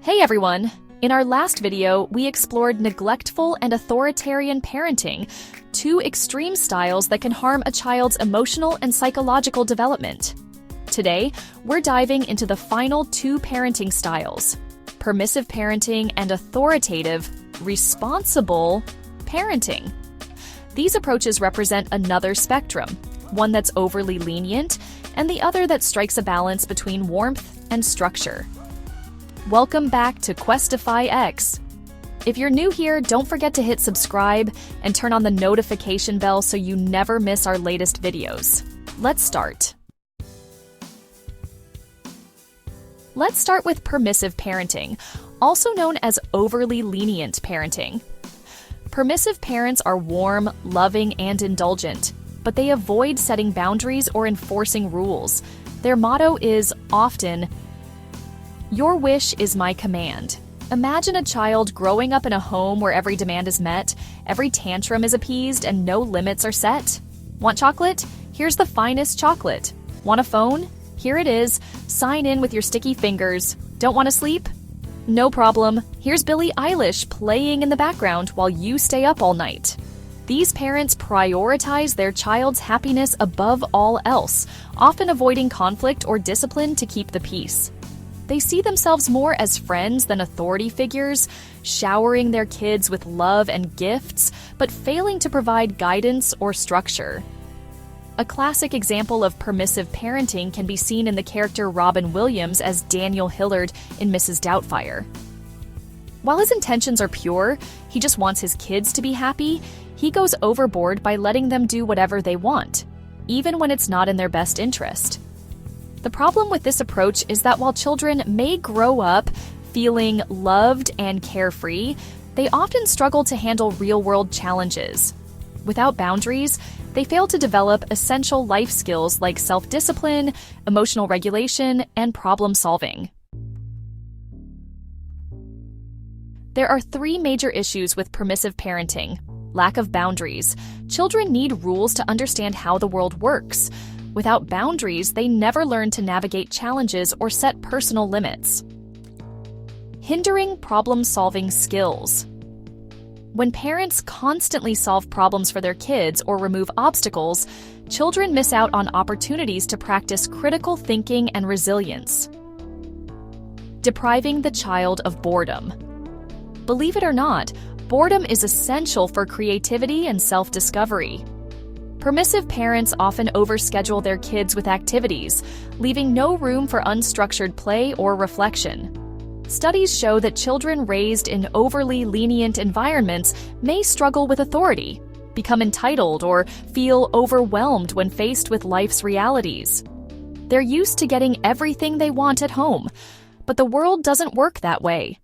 Hey everyone! In our last video, we explored neglectful and authoritarian parenting, two extreme styles that can harm a child's emotional and psychological development. Today, we're diving into the final two parenting styles: permissive parenting and authoritative, responsible parenting. These approaches represent another spectrum, one that's overly lenient and the other that strikes a balance between warmth and structure. Welcome back to QuestifyX. If you're new here, don't forget to hit subscribe and turn on the notification bell so you never miss our latest videos. Let's start. Let's start with permissive parenting, also known as overly lenient parenting. Permissive parents are warm, loving, and indulgent, but they avoid setting boundaries or enforcing rules. Their motto is often, "Your wish is my command." Imagine a child growing up in a home where every demand is met, every tantrum is appeased, and no limits are set. Want chocolate? Here's the finest chocolate. Want a phone? Here it is. Sign in with your sticky fingers. Don't want to sleep? No problem. Here's Billie Eilish playing in the background while you stay up all night. These parents prioritize their child's happiness above all else, often avoiding conflict or discipline to keep the peace. They see themselves more as friends than authority figures, showering their kids with love and gifts, but failing to provide guidance or structure. A classic example of permissive parenting can be seen in the character Robin Williams as Daniel Hillard in Mrs. Doubtfire. While his intentions are pure, he just wants his kids to be happy, he goes overboard by letting them do whatever they want, even when it's not in their best interest. The problem with this approach is that while children may grow up feeling loved and carefree, they often struggle to handle real-world challenges. Without boundaries, they fail to develop essential life skills like self-discipline, emotional regulation, and problem-solving. There are three major issues with permissive parenting. Lack of boundaries. Children need rules to understand how the world works. Without boundaries, they never learn to navigate challenges or set personal limits. Hindering problem-solving skills. When parents constantly solve problems for their kids or remove obstacles, children miss out on opportunities to practice critical thinking and resilience. Depriving the child of boredom. Believe it or not, boredom is essential for creativity and self-discovery. Permissive parents often overschedule their kids with activities, leaving no room for unstructured play or reflection. Studies show that children raised in overly lenient environments may struggle with authority, become entitled, or feel overwhelmed when faced with life's realities. They're used to getting everything they want at home, but the world doesn't work that way.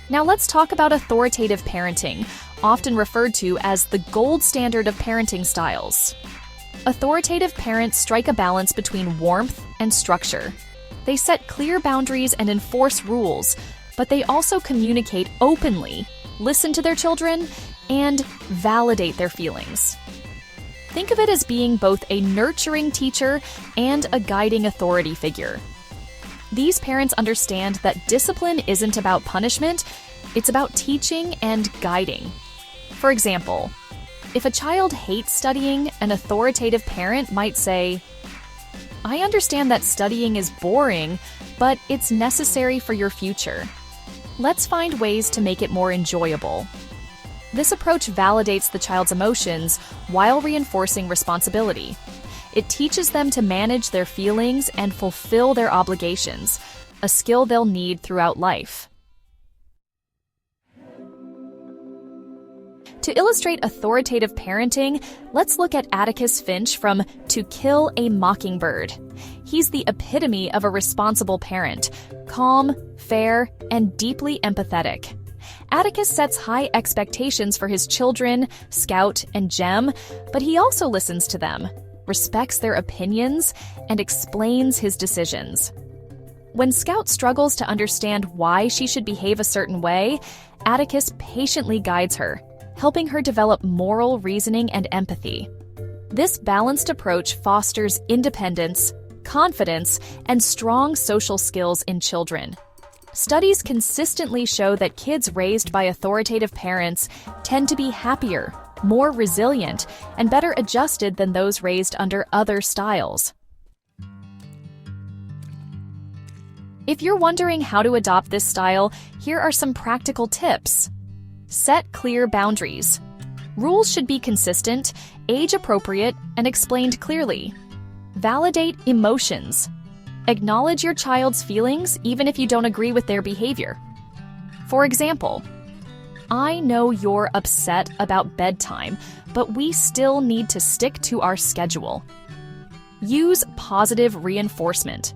Now let's talk about authoritative parenting, often referred to as the gold standard of parenting styles. Authoritative parents strike a balance between warmth and structure. They set clear boundaries and enforce rules, but they also communicate openly, listen to their children, and validate their feelings. Think of it as being both a nurturing teacher and a guiding authority figure. These parents understand that discipline isn't about punishment, it's about teaching and guiding. For example, if a child hates studying, an authoritative parent might say, "I understand that studying is boring, but it's necessary for your future. Let's find ways to make it more enjoyable." This approach validates the child's emotions while reinforcing responsibility. It teaches them to manage their feelings and fulfill their obligations, a skill they'll need throughout life. To illustrate authoritative parenting, let's look at Atticus Finch from To Kill a Mockingbird. He's the epitome of a responsible parent, calm, fair, and deeply empathetic. Atticus sets high expectations for his children, Scout and Jem, but he also listens to them, respects their opinions, and explains his decisions. When Scout struggles to understand why she should behave a certain way, Atticus patiently guides her, helping her develop moral reasoning and empathy. This balanced approach fosters independence, confidence, and strong social skills in children. Studies consistently show that kids raised by authoritative parents tend to be happier, more resilient, and better adjusted than those raised under other styles. If you're wondering how to adopt this style, here are some practical tips. Set clear boundaries. Rules should be consistent, age-appropriate, and explained clearly. Validate emotions. Acknowledge your child's feelings even if you don't agree with their behavior. For example, I know you're upset about bedtime, but we still need to stick to our schedule. Use positive reinforcement.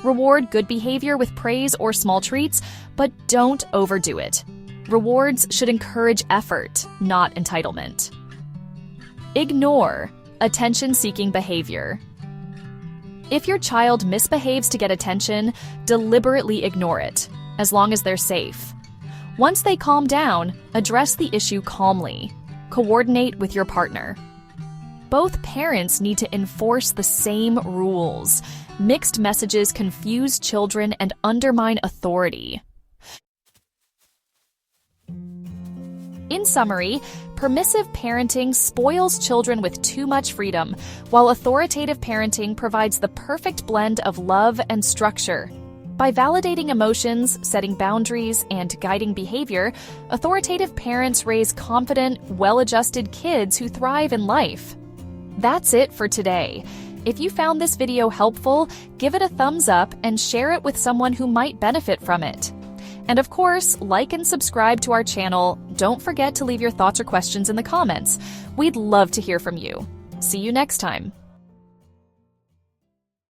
Reward good behavior with praise or small treats, but don't overdo it. Rewards should encourage effort, not entitlement. Ignore attention-seeking behavior. If your child misbehaves to get attention, deliberately ignore it, as long as they're safe. Once they calm down, address the issue calmly. Coordinate with your partner. Both parents need to enforce the same rules. Mixed messages confuse children and undermine authority. In summary, permissive parenting spoils children with too much freedom, while authoritative parenting provides the perfect blend of love and structure. By validating emotions, setting boundaries, and guiding behavior, authoritative parents raise confident, well-adjusted kids who thrive in life. That's it for today. If you found this video helpful, give it a thumbs up and share it with someone who might benefit from it. And of course, like and subscribe to our channel. Don't forget to leave your thoughts or questions in the comments. We'd love to hear from you. See you next time.